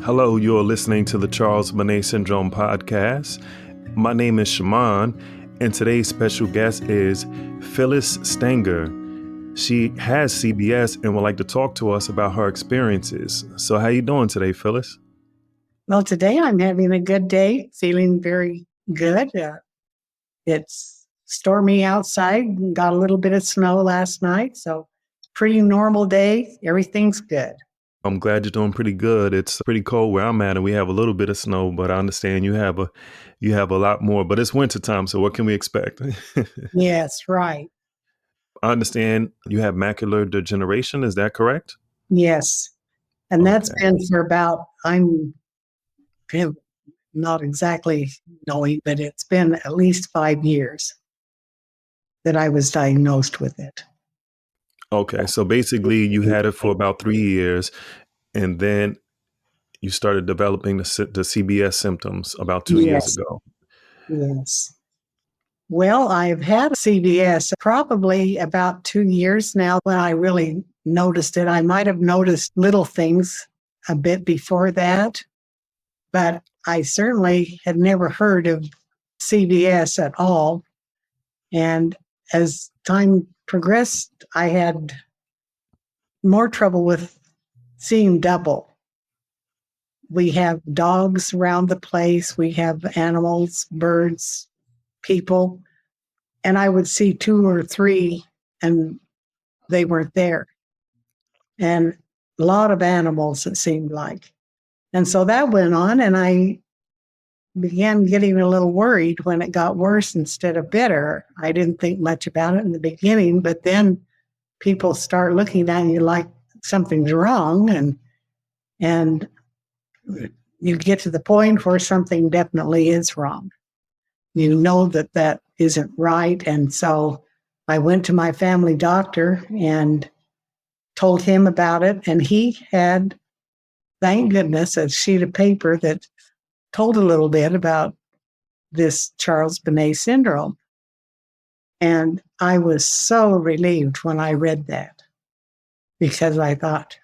Hello, you're listening to the Charles Bonnet Syndrome podcast. My name is Shaimond, and today's special guest is Phyllis Stanger. She has CBS and would like to talk to us about her experiences. So how you doing today, Phyllis? Well, today I'm having a good day, feeling very good. It's stormy outside, got a little bit of snow last night, so pretty normal day. Everything's good. I'm glad you're doing pretty good. It's pretty cold where I'm at, and we have a little bit of snow, but I understand you have a lot more. But it's wintertime, so what can we expect? Yes, right. I understand you have macular degeneration. Is that correct? Yes. And that's Okay. been for I'm not exactly knowing, but it's been at least 5 years that I was diagnosed with it. Okay. So basically, you had it for about 3 years, and then you started developing the CBS symptoms about 2 years Yes, ago. yes. Well, I've had CBS probably about 2 years now when I really noticed it. I might have noticed little things a bit before that, but I certainly had never heard of CBS at all. And as time progressed, I had more trouble with seeing double. We have dogs around the place, we have animals, birds, people, and I would see 2 or 3 and they weren't there. And a lot of animals, it seemed like. And so that went on, and I began getting a little worried when it got worse instead of better. I didn't think much about it in the beginning, but then people start looking at you like something's wrong, and you get to the point where something definitely is wrong. You know that isn't right. And so I went to my family doctor and told him about it. And he had, thank goodness, a sheet of paper that told a little bit about this Charles Bonnet Syndrome. And I was so relieved when I read that, because I thought,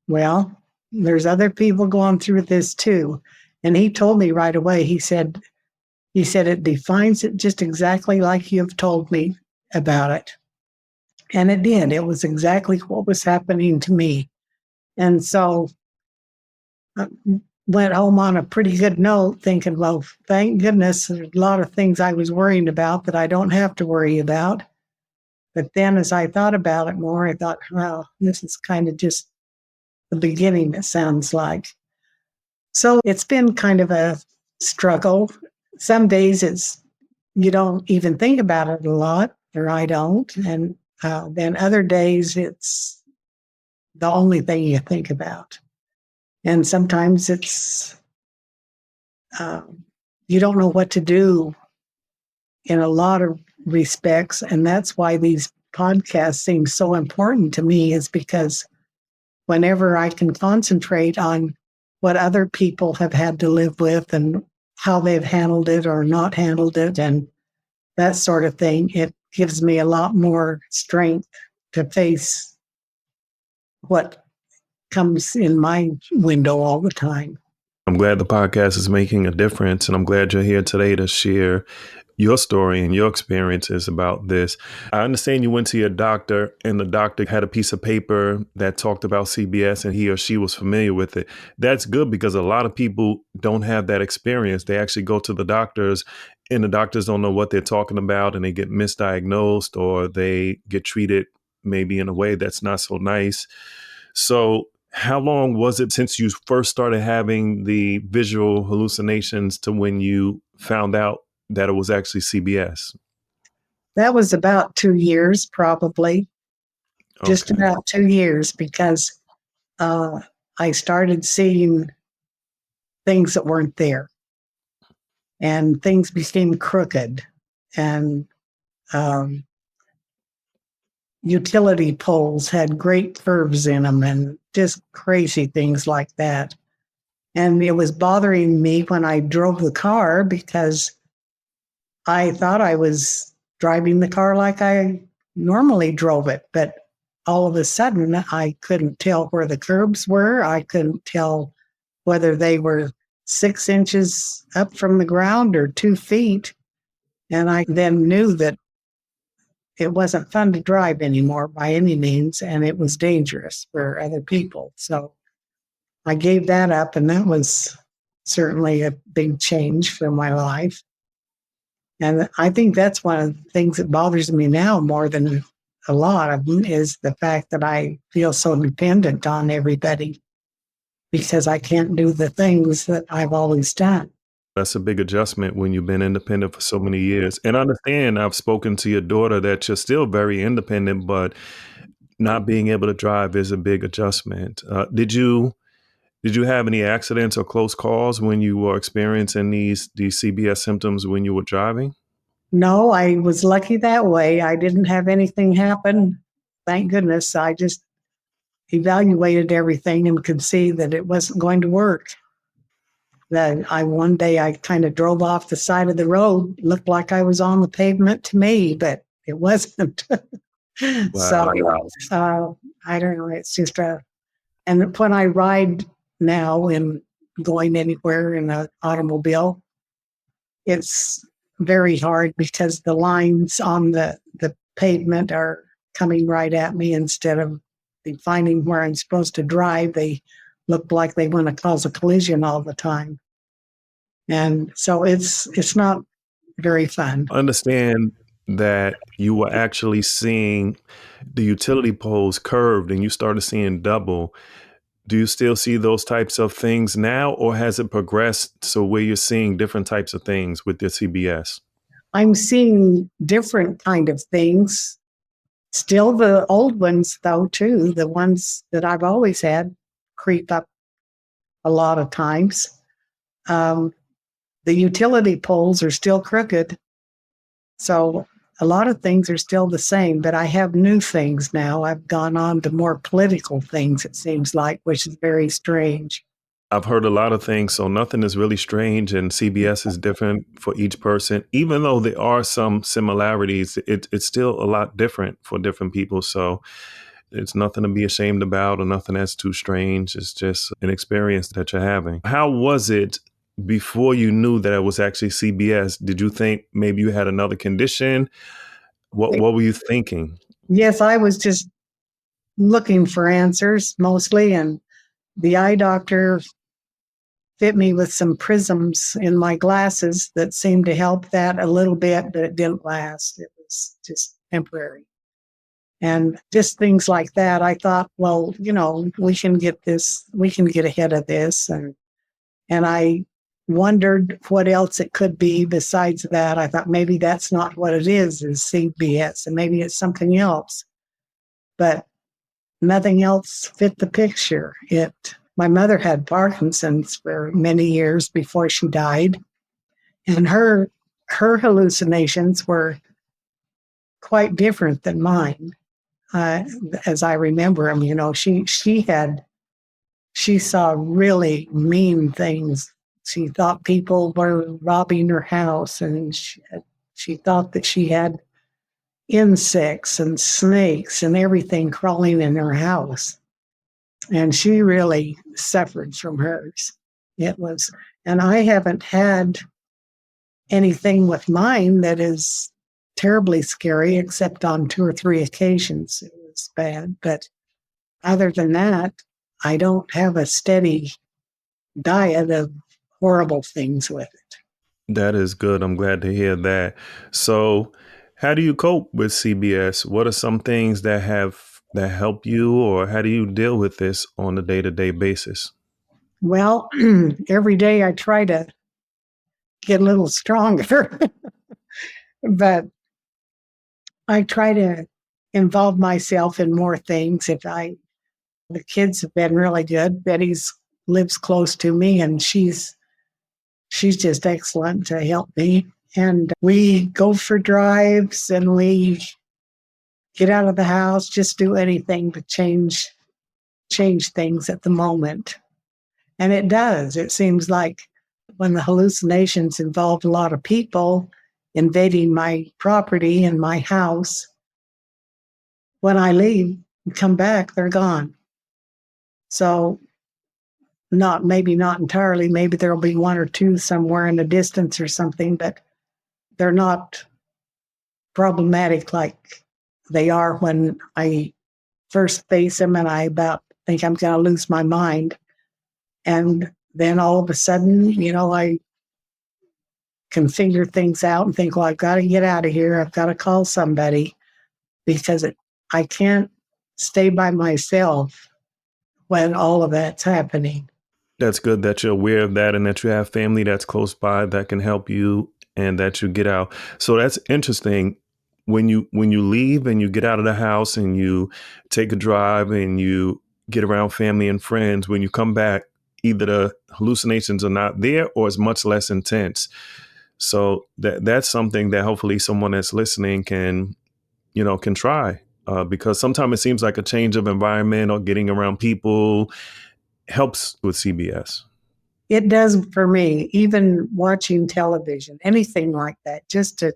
well, there's other people going through this too. And he told me right away, he said, it defines it just exactly like you've told me about it. And it did. It was exactly what was happening to me. And so I went home on a pretty good note, thinking, well, thank goodness there's a lot of things I was worrying about that I don't have to worry about. But then as I thought about it more, I thought, well, this is kind of just the beginning, it sounds like. So it's been kind of a struggle. Some days you don't even think about it a lot, or I don't. And then other days it's the only thing you think about. And sometimes it's, you don't know what to do in a lot of respects. And that's why these podcasts seem so important to me, is because whenever I can concentrate on what other people have had to live with and how they've handled it or not handled it and that sort of thing, it gives me a lot more strength to face what comes in my window all the time. I'm glad the podcast is making a difference, and I'm glad you're here today to share your story and your experiences about this. I understand you went to your doctor, and the doctor had a piece of paper that talked about CBS, and he or she was familiar with it. That's good, because a lot of people don't have that experience. They actually go to the doctors, and the doctors don't know what they're talking about, and they get misdiagnosed, or they get treated maybe in a way that's not so nice. So how long was it since you first started having the visual hallucinations to when you found out that it was actually CBS? That was about 2 years, probably, just Okay. about 2 years, because I started seeing things that weren't there, and things became crooked, and um, utility poles had great curves in them, and just crazy things like that. And it was bothering me when I drove the car, because I thought I was driving the car like I normally drove it. But all of a sudden, I couldn't tell where the curbs were. I couldn't tell whether they were 6 inches up from the ground or 2 feet. And I then knew that it wasn't fun to drive anymore by any means, and it was dangerous for other people. So I gave that up, and that was certainly a big change for my life. And I think that's one of the things that bothers me now more than a lot of them is the fact that I feel so dependent on everybody because I can't do the things that I've always done. That's a big adjustment when you've been independent for so many years. And I understand I've spoken to your daughter that you're still very independent, but not being able to drive is a big adjustment. Did you have any accidents or close calls when you were experiencing these CBS symptoms when you were driving? No, I was lucky that way. I didn't have anything happen. Thank goodness. I just evaluated everything and could see that it wasn't going to work. That I one day I kind of drove off the side of the road, looked like I was on the pavement to me, but it wasn't. So Wow. I don't know. It's just and when I ride now in going anywhere in an automobile, it's very hard because the lines on the pavement are coming right at me instead of finding where I'm supposed to drive. They look like they want to cause a collision all the time. And so it's not very fun. Understand that you were actually seeing the utility poles curved and you started seeing double. Do you still see those types of things now, or has it progressed so where you're seeing different types of things with your CBS? I'm seeing different kind of things. Still the old ones though too, the ones that I've always had creep up a lot of times. Um, the utility poles are still crooked. So a lot of things are still the same, but I have new things now. I've gone on to more political things, it seems like, which is very strange. I've heard a lot of things, so nothing is really strange, and CBS is different for each person. Even though there are some similarities, it's still a lot different for different people. So it's nothing to be ashamed about or nothing that's too strange. It's just an experience that you're having. How was it before you knew that it was actually CBS? Did you think maybe you had another condition? What were you thinking? Yes, I was just looking for answers mostly, and the eye doctor fit me with some prisms in my glasses that seemed to help that a little bit, but it didn't last. It was just temporary. And just things like that. I thought, well, we can get this, we can get ahead of this. And I wondered what else it could be besides that. I thought maybe that's not what it is CBS, and maybe it's something else. But nothing else fit the picture. My mother had Parkinson's for many years before she died, and her hallucinations were quite different than mine. As I remember them, she saw really mean things. She thought people were robbing her house, and she thought that she had insects and snakes and everything crawling in her house. And she really suffered from hers. And I haven't had anything with mine that is terribly scary, except on 2 or 3 occasions. It was bad. But other than that, I don't have a steady diet of horrible things with it. That is good. I'm glad to hear that. So, how do you cope with CBS? What are some things that help you, or how do you deal with this on a day-to-day basis? Well, every day I try to get a little stronger, but I try to involve myself in more things. The kids have been really good. Betty's lives close to me, and she's just excellent to help me. And we go for drives, and we get out of the house, just do anything to change things at the moment. And it does. It seems like when the hallucinations involve a lot of people invading my property and my house, when I leave and come back, they're gone. So maybe not entirely, maybe there'll be one or two somewhere in the distance or something, but they're not problematic like they are when I first face them and I about think I'm going to lose my mind. And then all of a sudden, I can figure things out and think, well, I've got to get out of here. I've got to call somebody because I can't stay by myself when all of that's happening. That's good that you're aware of that and that you have family that's close by that can help you and that you get out. So that's interesting. When you leave and you get out of the house and you take a drive and you get around family and friends, when you come back, either the hallucinations are not there or it's much less intense. So that's something that hopefully someone that's listening can try. Because sometimes it seems like a change of environment or getting around people helps with CBS. It does for me, even watching television, anything like that, just to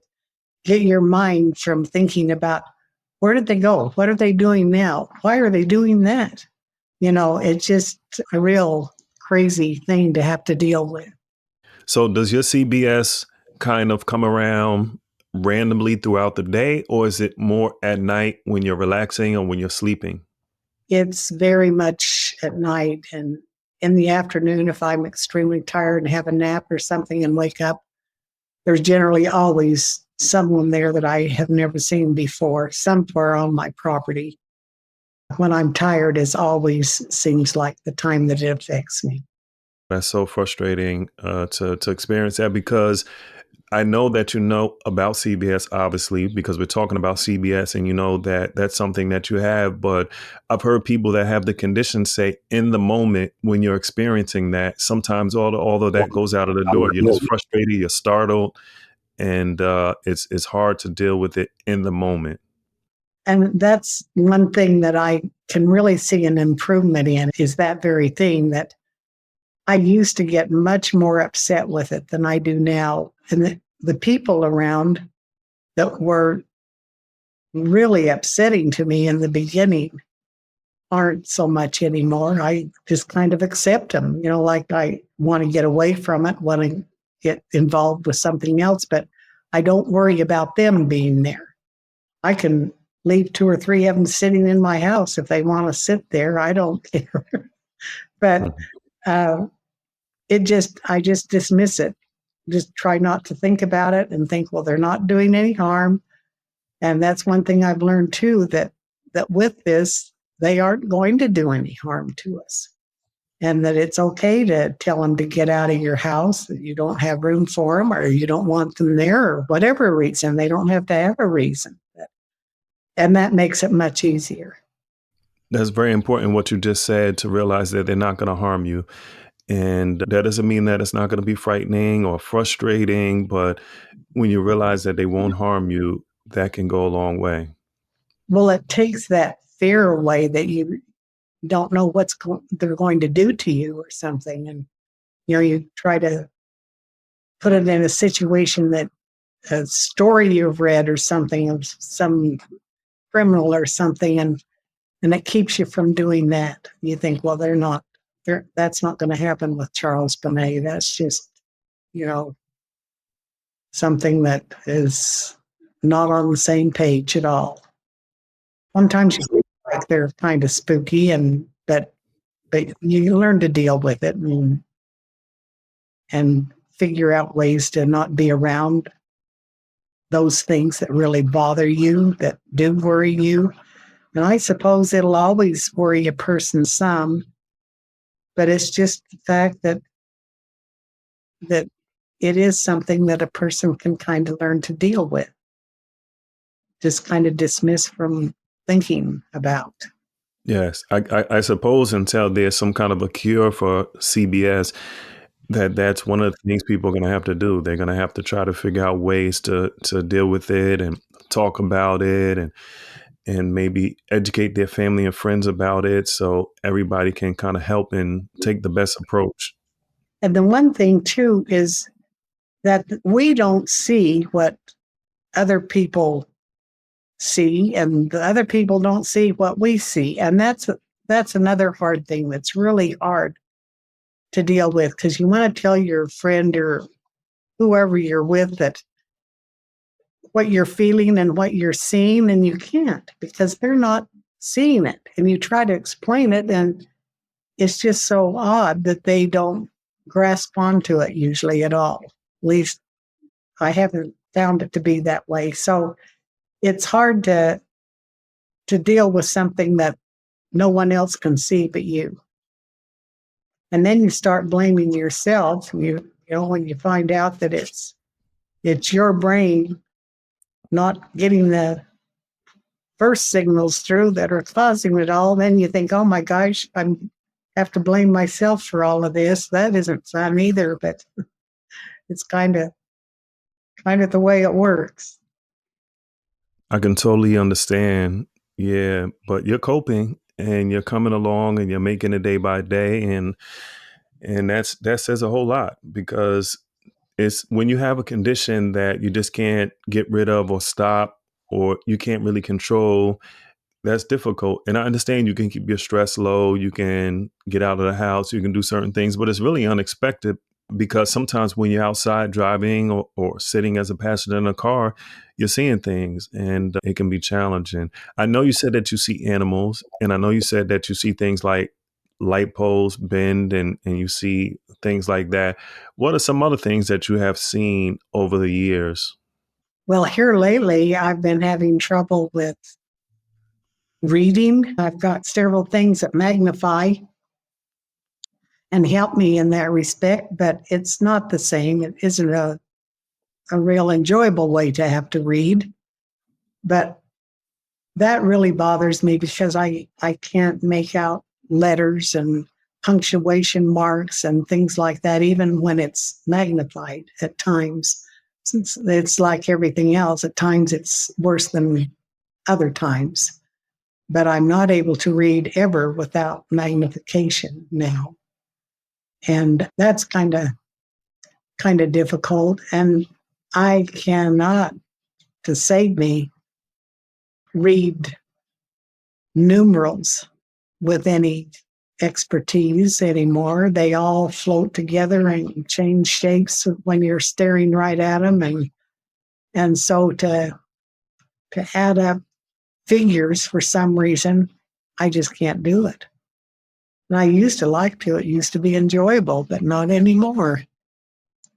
get your mind from thinking about where did they go? What are they doing now? Why are they doing that? It's just a real crazy thing to have to deal with. So does your CBS kind of come around randomly throughout the day, or is it more at night when you're relaxing or when you're sleeping? It's very much at night and in the afternoon if I'm extremely tired and have a nap or something and wake up. There's generally always someone there that I have never seen before, somewhere on my property. When I'm tired, it always seems like the time that it affects me. That's so frustrating to experience that because I know that you know about CBS, obviously, because we're talking about CBS and you know that that's something that you have. But I've heard people that have the condition say in the moment when you're experiencing that, sometimes all of that goes out of the door. You're just frustrated, you're startled, and it's hard to deal with it in the moment. And that's one thing that I can really see an improvement in is that very thing that I used to get much more upset with it than I do now. And the people around that were really upsetting to me in the beginning aren't so much anymore. I just kind of accept them, like I want to get away from it, want to get involved with something else, but I don't worry about them being there. I can leave two or three of them sitting in my house if they want to sit there. I don't care. But Mhm. uh, I just dismiss it. Just try not to think about it and think, well, they're not doing any harm. And that's one thing I've learned too, that with this, they aren't going to do any harm to us. And that it's okay to tell them to get out of your house, that you don't have room for them or you don't want them there or whatever reason. They don't have to have a reason. And that makes it much easier. That's very important what you just said to realize that they're not going to harm you. And that doesn't mean that it's not going to be frightening or frustrating, but when you realize that they won't harm you, that can go a long way. Well, it takes that fear away that you don't know they're going to do to you or something. And, you try to put it in a situation that a story you've read or something of some criminal or something, and it keeps you from doing that. You think, well, that's not going to happen with Charles Bonnet. That's just, you know, something that is not on the same page at all. Sometimes you feel like they're kind of spooky, but you learn to deal with it and figure out ways to not be around those things that really bother you, that do worry you. And I suppose it'll always worry a person some, but it's just the fact that it is something that a person can kind of learn to deal with, just kind of dismiss from thinking about. Yes, I suppose until there's some kind of a cure for CBS, that's one of the things people are going to have to do. They're going to have to try to figure out ways to deal with it and talk about it and maybe educate their family and friends about it so everybody can kind of help and take the best approach. And the one thing too is that we don't see what other people see, and the other people don't see what we see. And that's another hard thing that's really hard to deal with, because you want to tell your friend or whoever you're with that what you're feeling and what you're seeing, and you can't because they're not seeing it. And you try to explain it, and it's just so odd that they don't grasp onto it usually at all. At least I haven't found it to be that way. So it's hard to deal with something that no one else can see but you. And then you start blaming yourself. When you find out that it's your brain not getting the first signals through that are causing it all, then you think, oh my gosh, I have to blame myself for all of this. That isn't fun either, but it's kind of the way it works. I can totally understand. Yeah, but you're coping and you're coming along and you're making it day by day, and that says a whole lot, because it's when you have a condition that you just can't get rid of or stop, or you can't really control. That's difficult. And I understand you can keep your stress low, you can get out of the house, you can do certain things, but it's really unexpected, because sometimes when you're outside driving or sitting as a passenger in a car, you're seeing things, and it can be challenging. I know you said that you see animals, and I know you said that you see things like light poles bend, and you see things like that. What are some other things that you have seen over the years? Well, here lately, I've been having trouble with reading. I've got several things that magnify and help me in that respect, but it's not the same. It isn't a real enjoyable way to have to read. But that really bothers me because I can't make out letters and punctuation marks and things like that, even when it's magnified at times. Since it's like everything else, at times it's worse than other times. But I'm not able to read ever without magnification now. And that's kind of difficult. And I cannot, to save me, read numerals with any expertise anymore. They all float together and change shapes when you're staring right at them. And so to add up figures for some reason, I just can't do it. And I used to like to. It used to be enjoyable, but not anymore.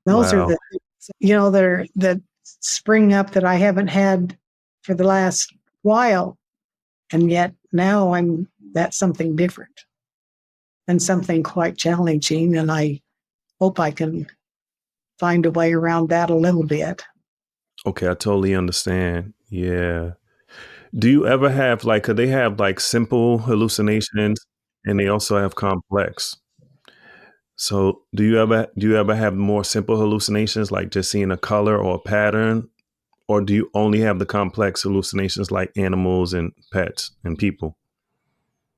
Those are Wow. the that spring up that I haven't had for the last while. And yet now that's something different and something quite challenging. And I hope I can find a way around that a little bit. Okay, I totally understand. Yeah. Do you ever have like, could they have like simple hallucinations and they also have complex? So do you ever have more simple hallucinations, like just seeing a color or a pattern? Or do you only have the complex hallucinations like animals and pets and people?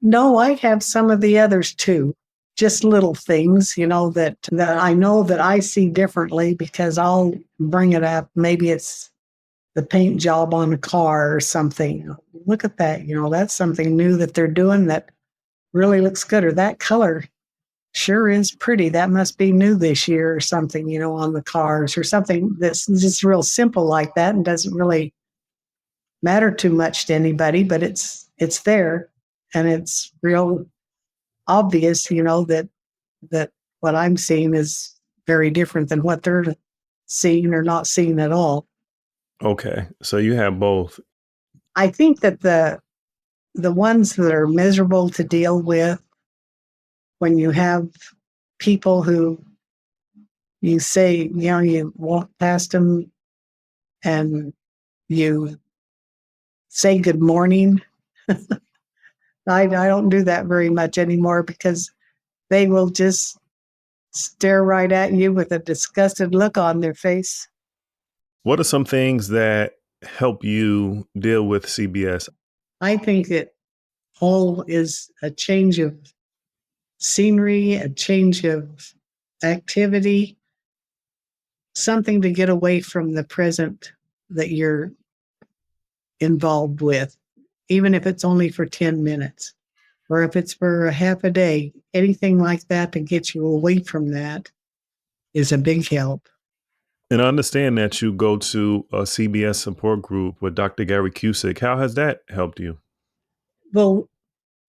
No, I have some of the others too. Just little things, that I know that I see differently because I'll bring it up. Maybe it's the paint job on a car or something. Look at that. That's something new that they're doing that really looks good. Or that color sure is pretty. That must be new this year or something, on the cars or something that's just real simple like that and doesn't really matter too much to anybody, but it's there and it's real obvious, that what I'm seeing is very different than what they're seeing or not seeing at all. Okay. So you have both. I think that the ones that are miserable to deal with, when you have people who you say, you walk past them and you say good morning. I don't do that very much anymore because they will just stare right at you with a disgusted look on their face. What are some things that help you deal with CBS? I think it all is a change of scenery, a change of activity, something to get away from the present that you're involved with, even if it's only for 10 minutes. or if it's for a half a day, anything like that to get you away from that is a big help. And I understand that you go to a CBS support group with Dr. Gary Cusick. How has that helped you? Well,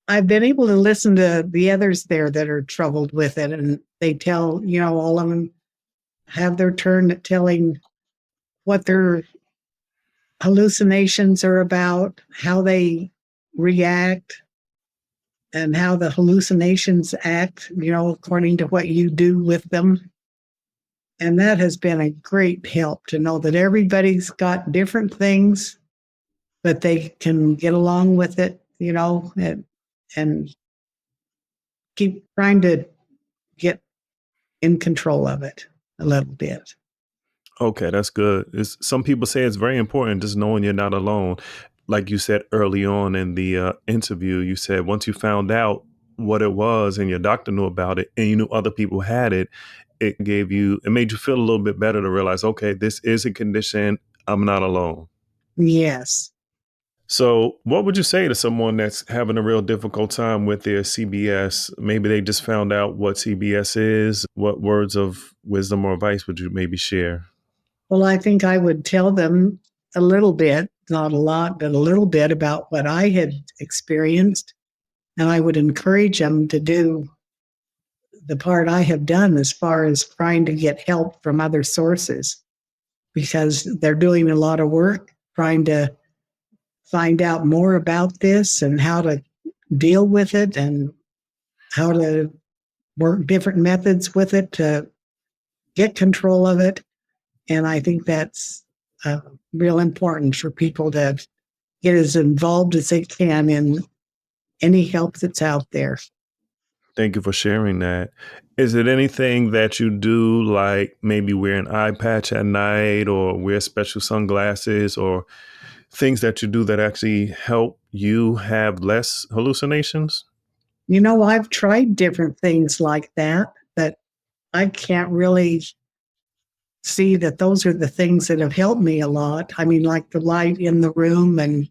I've been able to listen to the others there that are troubled with it, and they tell, all of them have their turn at telling what their hallucinations are about, how they react, and how the hallucinations act, according to what you do with them. And that has been a great help to know that everybody's got different things, but they can get along with it, and keep trying to get in control of it a little bit. Okay, that's good. Some people say it's very important just knowing you're not alone. Like you said early on in the interview, you said once you found out what it was and your doctor knew about it and you knew other people had it, it made you feel a little bit better to realize, okay, this is a condition. I'm not alone. Yes. So, what would you say to someone that's having a real difficult time with their CBS? Maybe they just found out what CBS is. What words of wisdom or advice would you maybe share? Well, I think I would tell them a little bit, not a lot, but a little bit about what I had experienced. And I would encourage them to do the part I have done as far as trying to get help from other sources, because they're doing a lot of work trying to find out more about this and how to deal with it and how to work different methods with it to get control of it. And I think that's real important for people to get as involved as they can in any help that's out there. Thank you for sharing that. Is it anything that you do, like maybe wear an eye patch at night or wear special sunglasses or things that you do that actually help you have less hallucinations? I've tried different things like that, but I can't really see that those are the things that have helped me a lot. I mean, like the light in the room and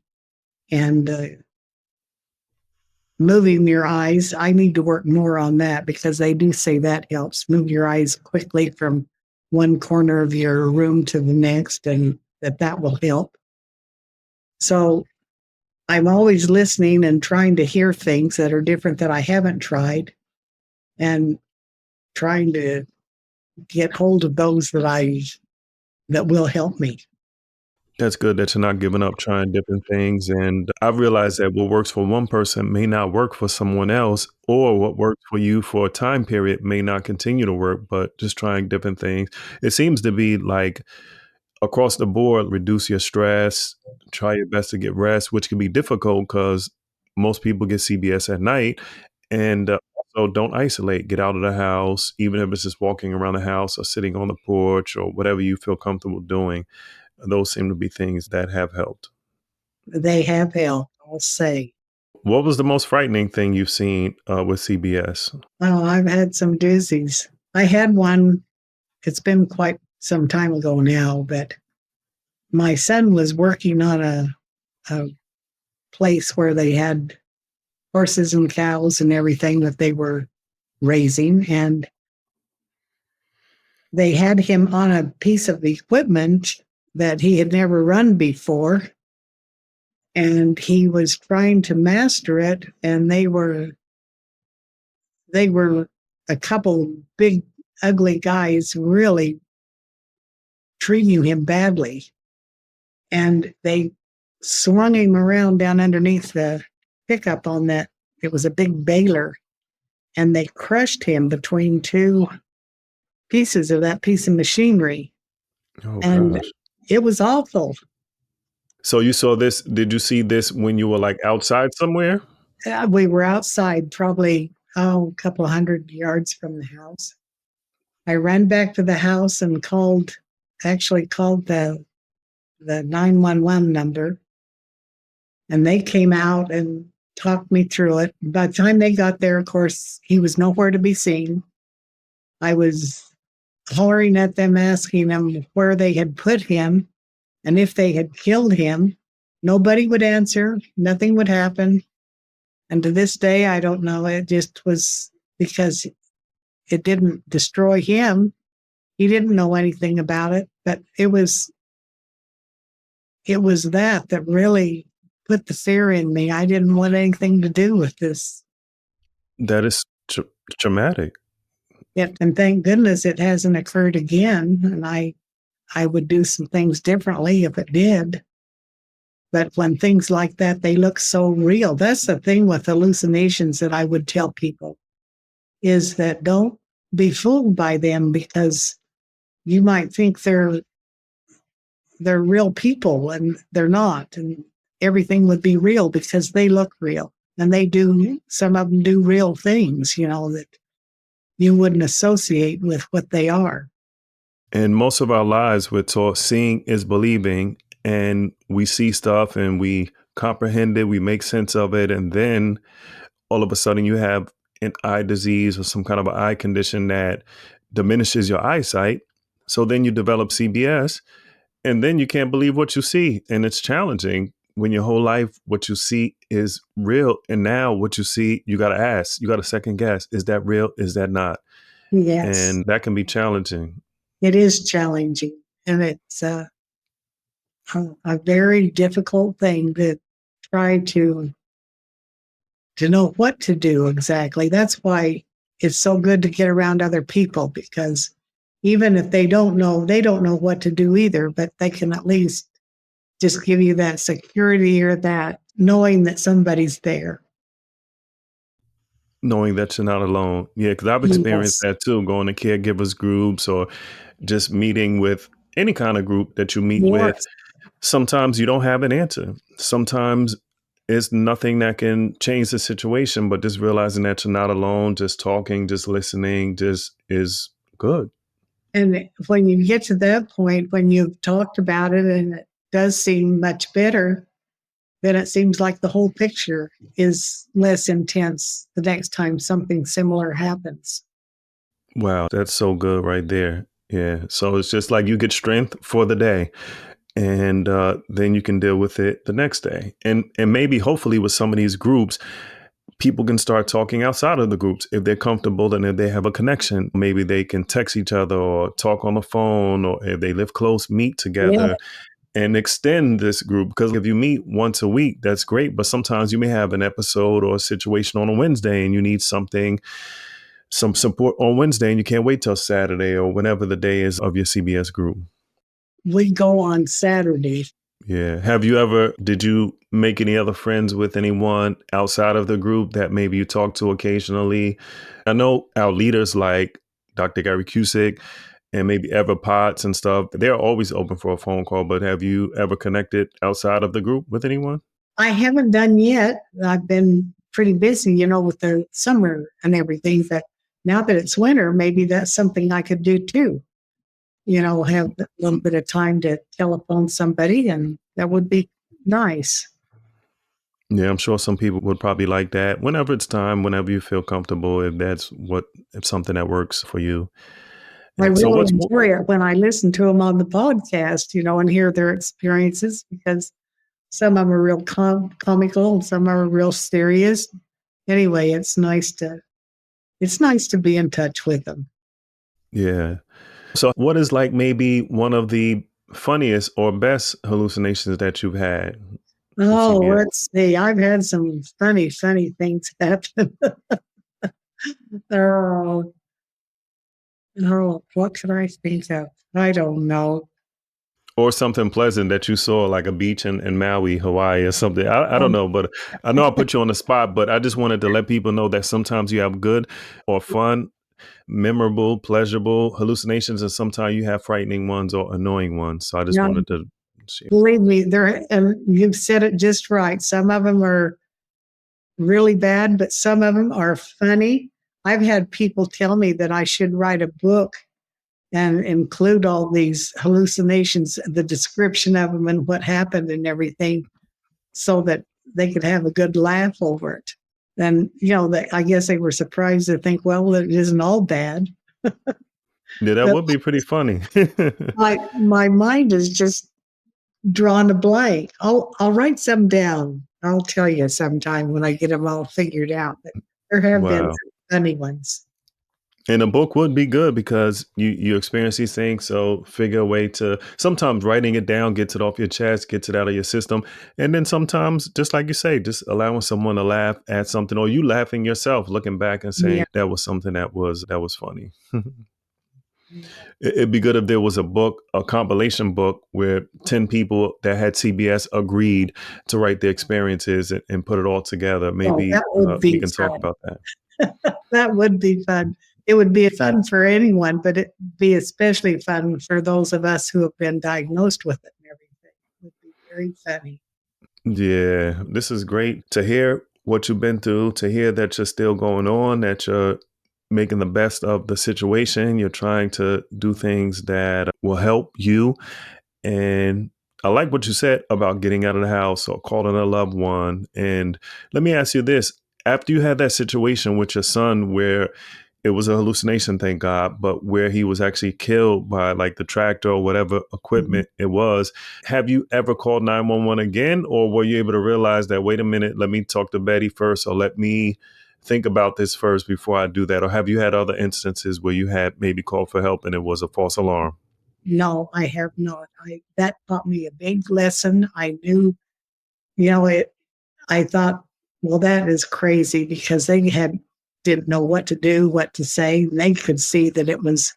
moving your eyes. I need to work more on that because they do say that helps. Move your eyes quickly from one corner of your room to the next, and that will help. So I'm always listening and trying to hear things that are different that I haven't tried, and trying to get hold of those that will help me. That's good that you're not giving up trying different things. And I've realized that what works for one person may not work for someone else, or what works for you for a time period may not continue to work, but just trying different things. It seems to be like across the board, reduce your stress, try your best to get rest, which can be difficult because most people get CBS at night. And also, don't isolate. Get out of the house, even if it's just walking around the house or sitting on the porch or whatever you feel comfortable doing. Those seem to be things that have helped. They have helped, I'll say. What was the most frightening thing you've seen with CBS? Oh, I've had some doozies. I had one, it's been quite some time ago now, but my son was working on a place where they had horses and cows and everything that they were raising. And they had him on a piece of equipment that he had never run before. And he was trying to master it. And they were a couple big, ugly guys really treating him badly. And they swung him around down underneath the pickup on that. It was a big baler. And they crushed him between two pieces of that piece of machinery. Oh And gosh. it was awful. So you saw this, did you see this when you were like outside somewhere? We were outside, probably, a couple of 100 yards from the house. I ran back to the house and actually called the 911 number. And they came out and talked me through it. By the time they got there, of course, he was nowhere to be seen. I was hollering at them, asking them where they had put him and if they had killed him. Nobody would answer. Nothing would happen. And to this day, I don't know. It just was because it didn't destroy him. He didn't know anything about it, but it was that really put the fear in me. I didn't want anything to do with this. That is traumatic. And thank goodness it hasn't occurred again. And I would do some things differently if it did. But when things like that, they look so real. That's the thing with hallucinations that I would tell people is that don't be fooled by them, because you might think they're real people and they're not. And everything would be real because they look real. And they do, some of them do real things, that you wouldn't associate with what they are. And most of our lives, we're taught seeing is believing, and we see stuff and we comprehend it, we make sense of it, and then all of a sudden you have an eye disease or some kind of an eye condition that diminishes your eyesight. So then you develop CBS, and then you can't believe what you see, and it's challenging when your whole life what you see is real, and now what you see, you got to ask, you got to second guess, is that real, is that not? Yes, And that can be challenging. it is challenging. And it's a very difficult thing to try to know what to do exactly. That's why it's so good to get around other people, because even if they don't know what to do either, but they can at least just give you that security or that knowing that somebody's there. Knowing that you're not alone. Yeah, because I've experienced Yes. that too, going to caregivers groups or just meeting with any kind of group that you meet with. Yes. Sometimes you don't have an answer. Sometimes it's nothing that can change the situation, but just realizing that you're not alone, just talking, just listening, just is good. And when you get to that point, when you've talked about it and it does seem much better, then it seems like the whole picture is less intense the next time something similar happens. Wow, that's so good right there. Yeah. So it's just like you get strength for the day, and then you can deal with it the next day. And maybe hopefully with some of these groups, people can start talking outside of the groups if they're comfortable and if they have a connection. Maybe they can text each other or talk on the phone, or if they live close, meet Yeah. together and extend this group. Because if you meet once a week, that's great. But sometimes you may have an episode or a situation on a Wednesday and you need some support on Wednesday, and you can't wait till Saturday or whenever the day is of your CBS group. We go on Saturday. Yeah. Did you make any other friends with anyone outside of the group that maybe you talk to occasionally? I know our leaders like Dr. Gary Cusick and maybe Ever Potts and stuff, they're always open for a phone call, but have you ever connected outside of the group with anyone? I haven't done yet. I've been pretty busy, with the summer and everything. But now that it's winter, maybe that's something I could do too. Have a little bit of time to telephone somebody, and that would be nice. Yeah, I'm sure some people would probably like that. Whenever it's time, whenever you feel comfortable, if something that works for you. I So really what's enjoy it when I listen to them on the podcast, and hear their experiences, because some of them are real comical and some are real serious. Anyway, it's nice to be in touch with them. Yeah. So what is like maybe one of the funniest or best hallucinations that you've had with Oh, CBS? let's see. I've had some funny things happen. Oh, no, what can I think of? I don't know. Or something pleasant that you saw, like a beach in Maui, Hawaii, or something. I don't Um, know, but I know I put you on the spot, but I just wanted to let people know that sometimes you have good or fun, memorable, pleasurable hallucinations, and sometimes you have frightening ones or annoying ones. So I just yeah, wanted to share. believe me, and you've said it just right. Some of them are really bad, but some of them are funny. I've had people tell me that I should write a book and include all these hallucinations, the description of them and what happened and everything, so that they could have a good laugh over it. And, I guess they were surprised to think, well, it isn't all bad. Yeah, that But would be pretty funny. my mind is just drawn a blank. I'll write some down. I'll tell you sometime when I get them all figured out. But there have been Wow. some funny ones. And a book would be good because you experience these things. So figure a way to sometimes writing it down, gets it off your chest, gets it out of your system. And then sometimes, just like you say, just allowing someone to laugh at something or you laughing yourself, looking back and Yeah. saying that was something that was funny. It'd be good if there was a book, a compilation book where 10 people that had CBS agreed to write their experiences and put it all together. Oh, Maybe that would we be can talk fun. about that. That would be fun. It would be fun for anyone, but it'd be especially fun for those of us who have been diagnosed with it and everything. It would be very funny. Yeah, this is great to hear what you've been through, to hear that you're still going on, that you're making the best of the situation. You're trying to do things that will help you. And I like what you said about getting out of the house or calling a loved one. And let me ask you this. After you had that situation with your son where it was a hallucination, thank God, but where he was actually killed by like the tractor or whatever Mhm. equipment it was, have you ever called 911 again? Or were you able to realize that, wait a minute, let me talk to Betty first, or let me think about this first before I do that? Or have you had other instances where you had maybe called for help and it was a false alarm? No, I have not. That taught me a big lesson. I knew, it. I thought, well, that is crazy because they didn't know what to do, what to say. They could see that it was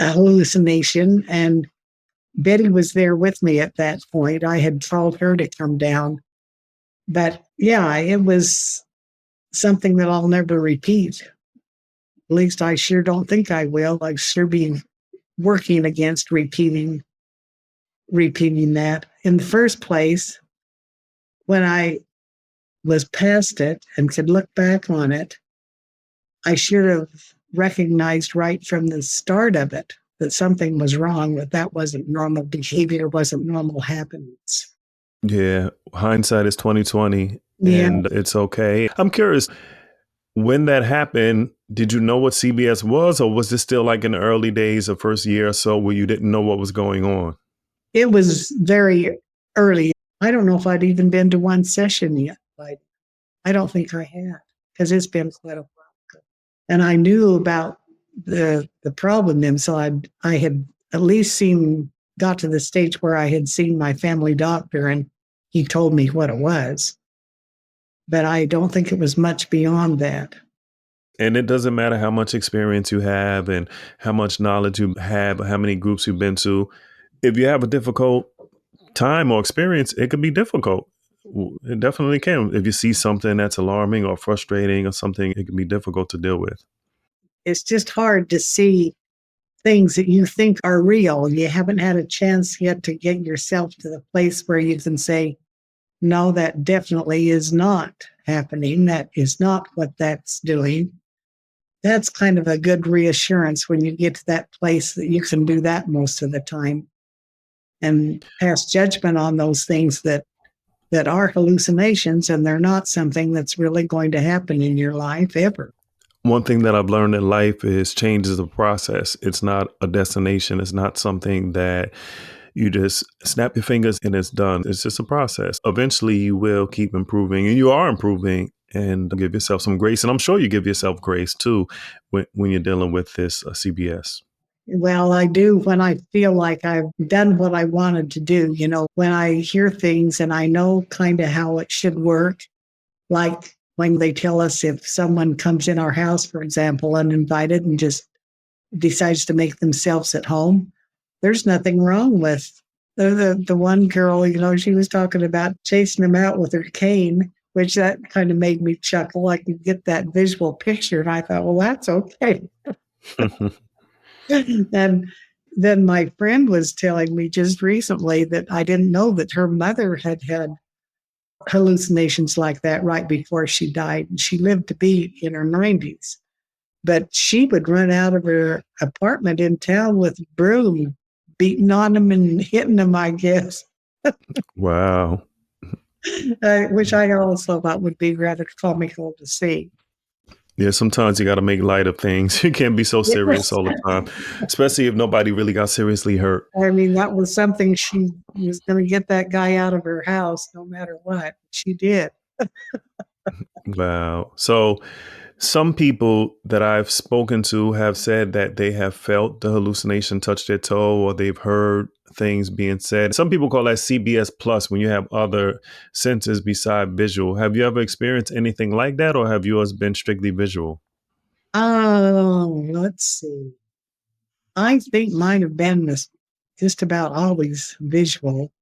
a hallucination, and Betty was there with me at that point. I had told her to come down, but yeah, it was something that I'll never repeat. At least I sure don't think I will. I sure be working against repeating that. In the first place, when I was past it and could look back on it, I should have recognized right from the start of it that something was wrong, that wasn't normal behavior, wasn't normal happenings. Yeah, hindsight is 2020 Yeah, and it's okay. I'm curious, when that happened, did you know what CBS was, or was this still like in the early days of first year or so where you didn't know what was going on? it was very early. I don't know if I'd even been to one session yet. I don't think I had because it's been quite a while. And I knew about the problem then, so I had at least got to the stage where I had seen my family doctor and he told me what it was. But I don't think it was much beyond that. And it doesn't matter how much experience you have and how much knowledge you have, or how many groups you've been to. If you have a difficult time or experience, it could be difficult. It definitely can. If you see something that's alarming or frustrating or something, it can be difficult to deal with. It's just hard to see things that you think are real. You haven't had a chance yet to get yourself to the place where you can say, no, that definitely is not happening. That is not what that's doing. That's kind of a good reassurance when you get to that place that you can do that most of the time and pass judgment on those things that are hallucinations and they're not something that's really going to happen in your life ever. One thing that I've learned in life is change is a process. It's not a destination. It's not something that you just snap your fingers and it's done. It's just a process. Eventually, you will keep improving and you are improving, and give yourself some grace. And I'm sure you give yourself grace too when you're dealing with this CBS. Well, I do when I feel like I've done what I wanted to do. When I hear things and I know kind of how it should work, like when they tell us if someone comes in our house, for example, uninvited and just decides to make themselves at home, there's nothing wrong with the one girl, she was talking about chasing them out with her cane, which that kind of made me chuckle. I could get that visual picture. And I thought, well, that's okay. And then my friend was telling me just recently that I didn't know that her mother had hallucinations like that right before she died. And she lived to be in her 90s. But she would run out of her apartment in town with a broom, beating on them and hitting them, I guess, Wow. which I also thought would be rather comical to see. Yeah, sometimes you got to make light of things. You can't be so serious Yes. all the time, especially if nobody really got seriously hurt. I mean, that was something she was going to get that guy out of her house no matter what. She did. Wow. So some people that I've spoken to have said that they have felt the hallucination touch their toe or they've heard things being said. Some people call that CBS plus when you have other senses beside visual. Have you ever experienced anything like that or have yours been strictly visual? Oh, let's see. I think mine have been just about always visual.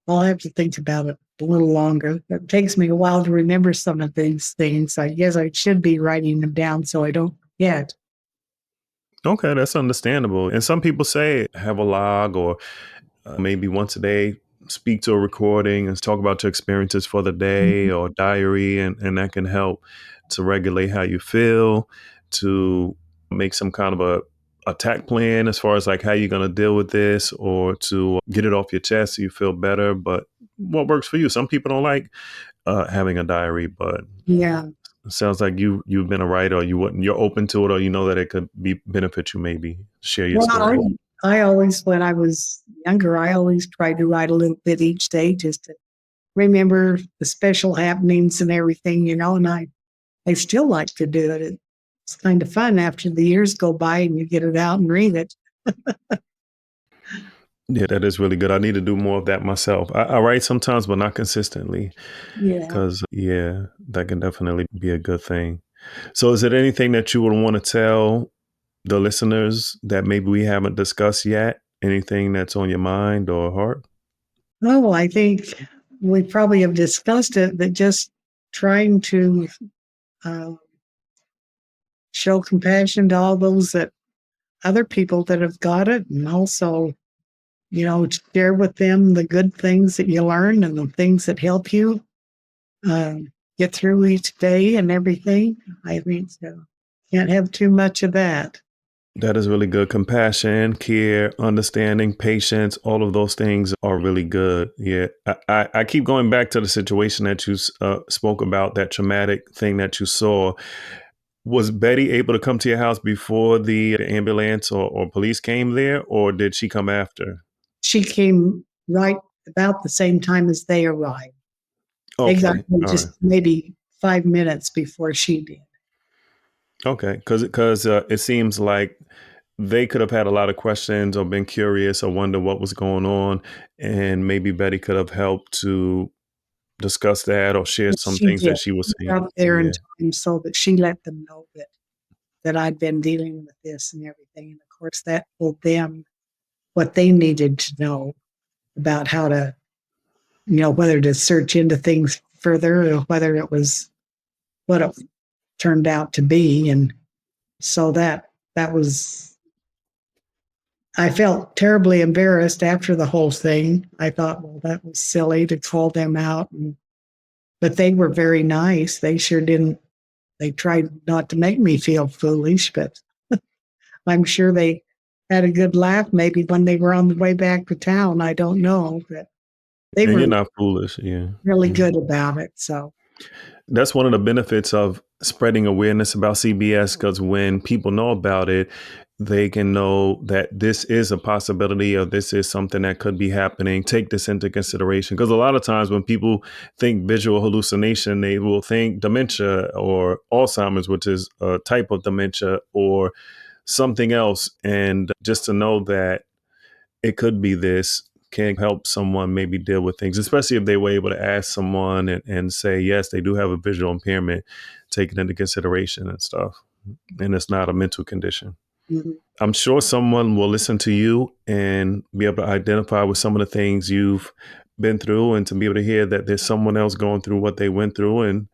I'll have to think about it a little longer. It takes me a while to remember some of these things. I guess I should be writing them down so I don't forget. Okay, that's understandable. And some people say have a log or maybe once a day speak to a recording and talk about your experiences for the day Mhm. or diary, and that can help to regulate how you feel, to make some kind of a attack plan as far as like how you're going to deal with this or to get it off your chest so you feel better. But what works for you? Some people don't like having a diary, but Yeah. it sounds like you've been a writer, or you're open to it, or you know that it could be benefit you. Maybe share your Well, story. I always, when I was younger, I always tried to write a little bit each day just to remember the special happenings and everything, and I still like to do it. It's kind of fun after the years go by and you get it out and read it. Yeah, that is really good. I need to do more of that myself. I write sometimes, but not consistently. Yeah. Because, yeah, that can definitely be a good thing. So, is it anything that you would want to tell the listeners that maybe we haven't discussed yet? Anything that's on your mind or heart? Oh, I think we probably have discussed it, but just trying to uh, show compassion to all those that other people that have got it, and also, share with them the good things that you learn and the things that help you get through each day and everything. I think so. Can't have too much of that. That is really good. Compassion, care, understanding, patience, all of those things are really good. Yeah. I keep going back to the situation that you spoke about, that traumatic thing that you saw. Was Betty able to come to your house before the ambulance or police came there, or did she come after? She came right about the same time as they arrived. They got Okay. here All right. just maybe 5 minutes before she did. Okay. Because it seems like they could have had a lot of questions or been curious or wonder what was going on. And maybe Betty could have helped to discuss that or share some She things did. that she was She seeing. got there in Yeah. time so that she let them know that I'd been dealing with this and everything. And of course, that told them what they needed to know about how to, whether to search into things further or whether it was what it turned out to be. And so that was, I felt terribly embarrassed after the whole thing. I thought, well, that was silly to call them out. But they were very nice. They sure didn't. They tried not to make me feel foolish, but I'm sure they had a good laugh maybe when they were on the way back to town. I don't know, but they And you're were not foolish. Yeah. really Mhm. good about it. So, That's one of the benefits of spreading awareness about CBS, because when people know about it, they can know that this is a possibility or this is something that could be happening. Take this into consideration. Because a lot of times when people think visual hallucination, they will think dementia or Alzheimer's, which is a type of dementia, or something else. And just to know that it could be this can help someone maybe deal with things, especially if they were able to ask someone and say, yes, they do have a visual impairment, take it into consideration and stuff. And it's not a mental condition. mhm. I'm sure someone will listen to you and be able to identify with some of the things you've been through and to be able to hear that there's someone else going through what they went through and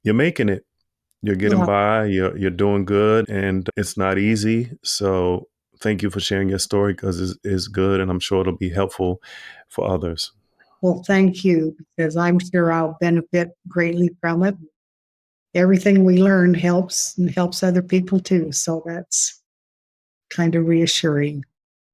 you're making it. You're getting Yeah. by, you're doing good, and it's not easy. So thank you for sharing your story because it's good, and I'm sure it'll be helpful for others. Well, thank you, because I'm sure I'll benefit greatly from it. Everything we learn helps and helps other people too. So that's kind of reassuring.